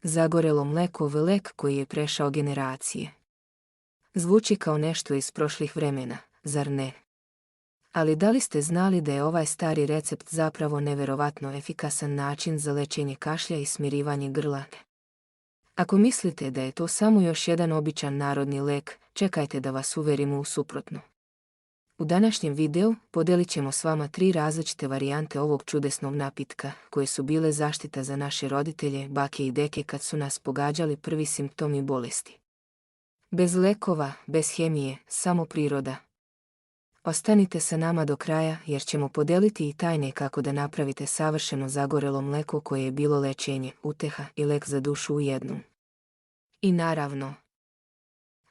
Zagorelo mleko, lek koji je prešao generacije. Zvuči kao nešto iz prošlih vremena, zar ne? Ali da li ste znali da je ovaj stari recept zapravo neverovatno efikasan način za lečenje kašlja i smirivanje grla? Ako mislite da je to samo još jedan običan narodni lek, čekajte da vas uverimo u suprotno. U današnjem videu podelit ćemo s vama 3 različite varijante ovog čudesnog napitka, koje su bile zaštita za naše roditelje, bake i deke kad su nas pogađali prvi simptomi bolesti. Bez lekova, bez hemije, samo priroda. Ostanite sa nama do kraja jer ćemo podeliti i tajne kako da napravite savršeno zagorelo mleko koje je bilo lečenje, uteha i lek za dušu u jednom. I naravno,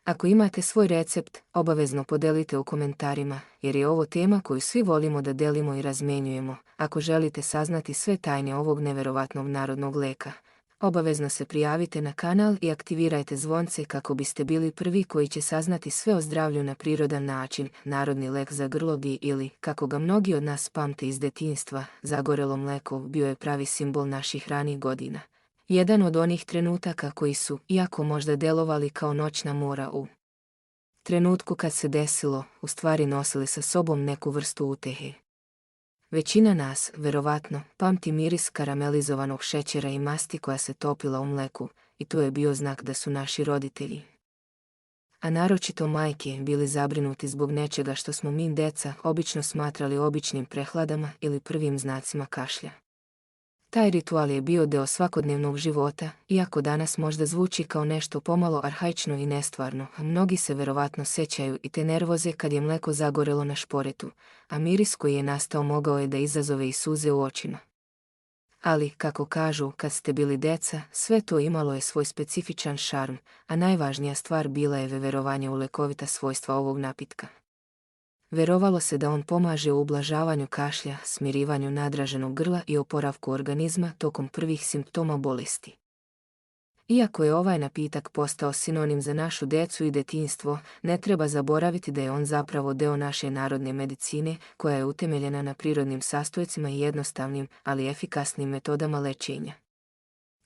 ako imate svoj recept, obavezno podelite u komentarima, jer je ovo tema koju svi volimo da delimo i razmenjujemo. Ako želite saznati sve tajne ovog neverovatnog narodnog leka, obavezno se prijavite na kanal i aktivirajte zvonce kako biste bili prvi koji će saznati sve o zdravlju na prirodan način. Narodni lek za grlo ili, kako ga mnogi od nas pamte iz detinjstva, zagorelo mleko bio je pravi simbol naših ranih godina. Jedan od onih trenutaka koji su, iako možda delovali kao noćna mora u trenutku kad se desilo, u stvari nosili sa sobom neku vrstu utehe. Većina nas, verovatno, pamti miris karamelizovanog šećera i masti koja se topila u mleku, i to je bio znak da su naši roditelji, a naročito majke, bili zabrinuti zbog nečega što smo mi deca obično smatrali običnim prehladama ili prvim znacima kašlja. Taj ritual je bio deo svakodnevnog života, iako danas možda zvuči kao nešto pomalo arhaično i nestvarno, a mnogi se verovatno sećaju i te nervoze kad je mleko zagorelo na šporetu, a miris koji je nastao mogao je da izazove i suze u očima. Ali, kako kažu, kad ste bili deca, sve to imalo je svoj specifičan šarm, a najvažnija stvar bila je verovanje u lekovita svojstva ovog napitka. Verovalo se da on pomaže u ublažavanju kašlja, smirivanju nadraženog grla i oporavku organizma tokom prvih simptoma bolesti. Iako je ovaj napitak postao sinonim za našu decu i detinjstvo, ne treba zaboraviti da je on zapravo deo naše narodne medicine, koja je utemeljena na prirodnim sastojcima i jednostavnim, ali efikasnim metodama lečenja.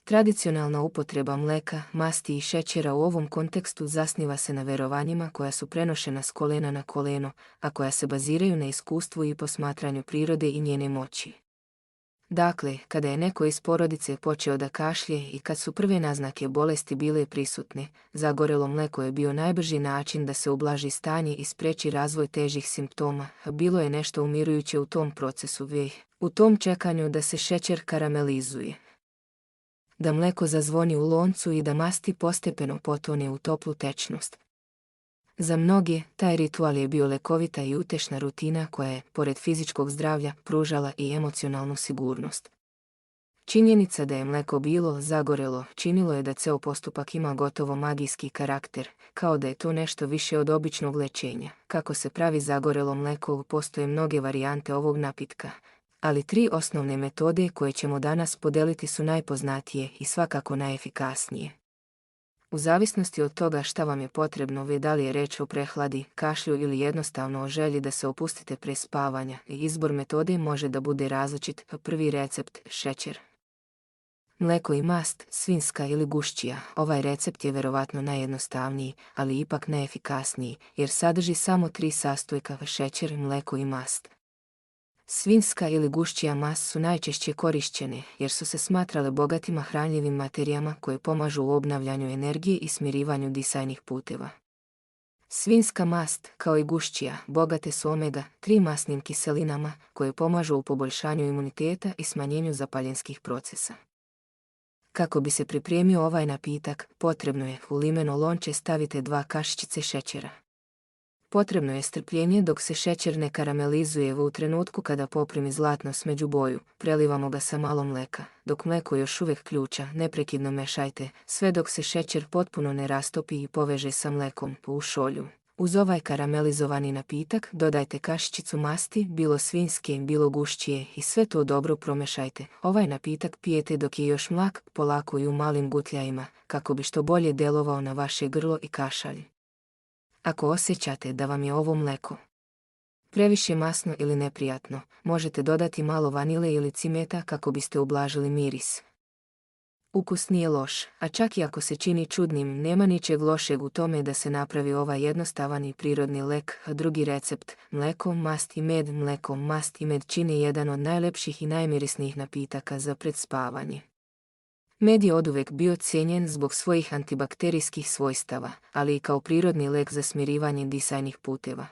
Tradicionalna upotreba mleka, masti i šećera u ovom kontekstu zasniva se na verovanjima koja su prenošena s kolena na koleno, a koja se baziraju na iskustvu i posmatranju prirode i njene moći. Dakle, kada je neko iz porodice počeo da kašlje i kad su prve naznake bolesti bile prisutne, zagorelo mleko je bio najbrži način da se ublaži stanje i spreči razvoj težih simptoma, a bilo je nešto umirujuće u tom procesu, u tom čekanju da se šećer karamelizuje, da mleko zazvoni u loncu i da masti postepeno potone u toplu tečnost. Za mnoge, taj ritual je bio lekovita i utešna rutina koja je, pored fizičkog zdravlja, pružala i emocionalnu sigurnost. Činjenica da je mleko bilo zagorelo činilo je da ceo postupak ima gotovo magijski karakter, kao da je to nešto više od običnog lečenja. Kako se pravi zagorelo mleko, postoje mnoge varijante ovog napitka, ali 3 osnovne metode koje ćemo danas podeliti su najpoznatije i svakako najefikasnije. U zavisnosti od toga šta vam je potrebno, da li je reč o prehladi, kašlju ili jednostavno o želji da se opustite pre spavanja, izbor metode može da bude različit. Prvi recept, šećer, mleko i mast, svinjska ili gušćija. Ovaj recept je verovatno najjednostavniji, ali ipak najefikasniji, jer sadrži samo 3 sastojka, šećer, mleko i mast. Svinjska ili gušćija mast su najčešće korišćene jer su se smatrale bogatima hranljivim materijama koje pomažu u obnavljanju energije i smirivanju disajnih puteva. Svinjska mast, kao i gušćija, bogate su omega-3 masnim kiselinama koje pomažu u poboljšanju imuniteta i smanjenju zapaljenskih procesa. Kako bi se pripremio ovaj napitak, potrebno je u limeno lonče stavite 2 kašičice šećera. Potrebno je strpljenje dok se šećer ne karamelizuje. U trenutku kada poprimi zlatno smeđu boju, prelivamo ga sa malo mleka. Dok mleko još uvijek ključa, neprekidno mešajte, sve dok se šećer potpuno ne rastopi i poveže sa mlekom u šolju. Uz ovaj karamelizovani napitak dodajte kašičicu masti, bilo svinjske, bilo gušćije, i sve to dobro promešajte. Ovaj napitak pijete dok je još mlak, polako i u malim gutljajima, kako bi što bolje delovao na vaše grlo i kašalj. Ako osjećate da vam je ovo mleko previše masno ili neprijatno, možete dodati malo vanile ili cimeta kako biste ublažili miris. Ukus nije loš, a čak i ako se čini čudnim, nema ničeg lošeg u tome da se napravi ovaj jednostavan i prirodni lek. Drugi recept, mleko, mast i med. Mleko, mast i med čini jedan od najlepših i najmirisnijih napitaka za predspavanje. Med je oduvek bio cijenjen zbog svojih antibakterijskih svojstava, ali i kao prirodni lek za smirivanje disajnih puteva.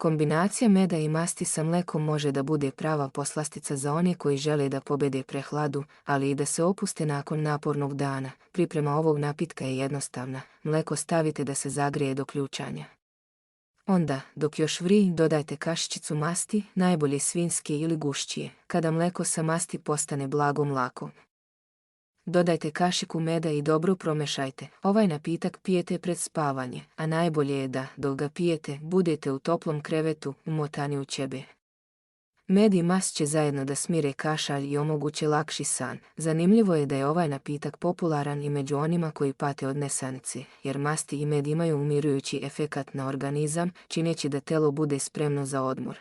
Kombinacija meda i masti sa mlekom može da bude prava poslastica za one koji žele da pobede prehladu, ali i da se opuste nakon napornog dana. Priprema ovog napitka je jednostavna. Mleko stavite da se zagreje do ključanja. Onda, dok još vri, dodajte kašičicu masti, najbolje svinjske ili gušćije. Kada mleko sa masti postane blago mlako, dodajte kašiku meda i dobro promešajte. Ovaj napitak pijete pred spavanje, a najbolje je da, dok ga pijete, budete u toplom krevetu, umotani u ćebe. Med i mast će zajedno da smire kašalj i omoguće lakši san. Zanimljivo je da je ovaj napitak popularan i među onima koji pate od nesanice, jer masti i med imaju umirujući efekat na organizam, čineći da telo bude spremno za odmor.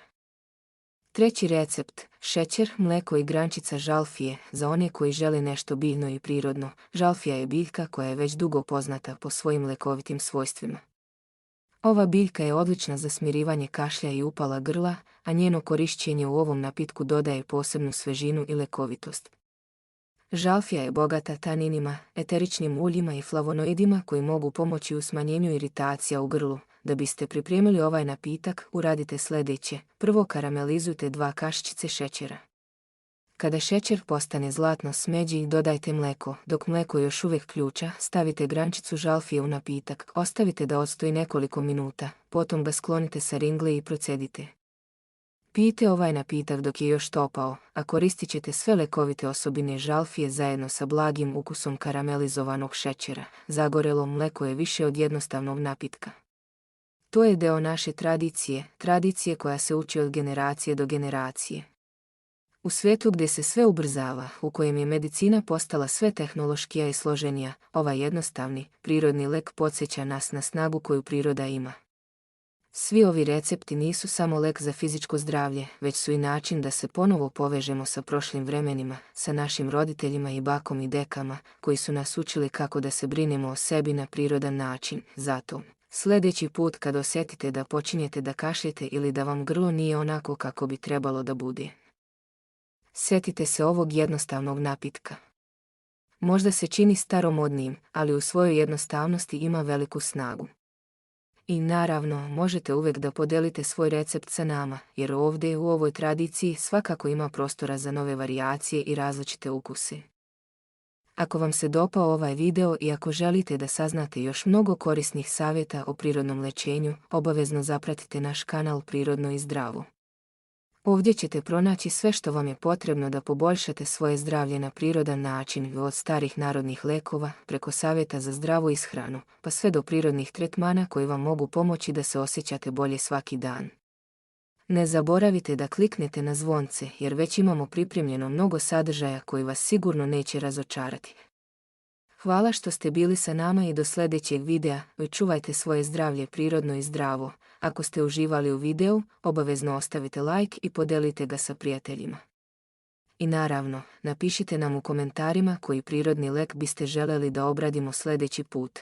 Treći recept, šećer, mleko i grančica žalfije, za one koji žele nešto biljno i prirodno. Žalfija je biljka koja je već dugo poznata po svojim lekovitim svojstvima. Ova biljka je odlična za smirivanje kašlja i upala grla, a njeno korišćenje u ovom napitku dodaje posebnu svežinu i lekovitost. Žalfija je bogata taninima, eteričnim uljima i flavonoidima koji mogu pomoći u smanjenju iritacija u grlu. Da biste pripremili ovaj napitak, uradite sljedeće. Prvo karamelizujte 2 kašičice šećera. Kada šećer postane zlatno smeđi, dodajte mleko. Dok mleko još uvijek ključa, stavite grančicu žalfije u napitak, ostavite da odstoji nekoliko minuta, potom ga sklonite sa ringle i procedite. Pijte ovaj napitak dok je još topao, a koristit ćete sve lekovite osobine žalfije zajedno sa blagim ukusom karamelizovanog šećera. Zagorelo mleko je više od jednostavnog napitka. To je deo naše tradicije koja se uči od generacije do generacije. U svijetu gdje se sve ubrzava, u kojem je medicina postala sve tehnološkija i složenija, ovaj jednostavni, prirodni lek podsjeća nas na snagu koju priroda ima. Svi ovi recepti nisu samo lek za fizičko zdravlje, već su i način da se ponovo povežemo sa prošlim vremenima, sa našim roditeljima i bakom i dekama, koji su nas učili kako da se brinemo o sebi na prirodan način. Zato, sljedeći put kad osjetite da počinjete da kašljete ili da vam grlo nije onako kako bi trebalo da bude, sjetite se ovog jednostavnog napitka. Možda se čini staromodnim, ali u svojoj jednostavnosti ima veliku snagu. I naravno, možete uvijek da podelite svoj recept sa nama, jer ovdje u ovoj tradiciji svakako ima prostora za nove varijacije i različite ukuse. Ako vam se dopao ovaj video i ako želite da saznate još mnogo korisnih savjeta o prirodnom lečenju, obavezno zapratite naš kanal Prirodno i zdravo. Ovdje ćete pronaći sve što vam je potrebno da poboljšate svoje zdravlje na prirodan način, od starih narodnih lekova, preko savjeta za zdravu ishranu, pa sve do prirodnih tretmana koji vam mogu pomoći da se osjećate bolje svaki dan. Ne zaboravite da kliknete na zvonce, jer već imamo pripremljeno mnogo sadržaja koji vas sigurno neće razočarati. Hvala što ste bili sa nama i do sljedećeg videa. Čuvajte svoje zdravlje prirodno i zdravo. Ako ste uživali u videu, obavezno ostavite like i podelite ga sa prijateljima. I naravno, napišite nam u komentarima koji prirodni lek biste želeli da obradimo sljedeći put.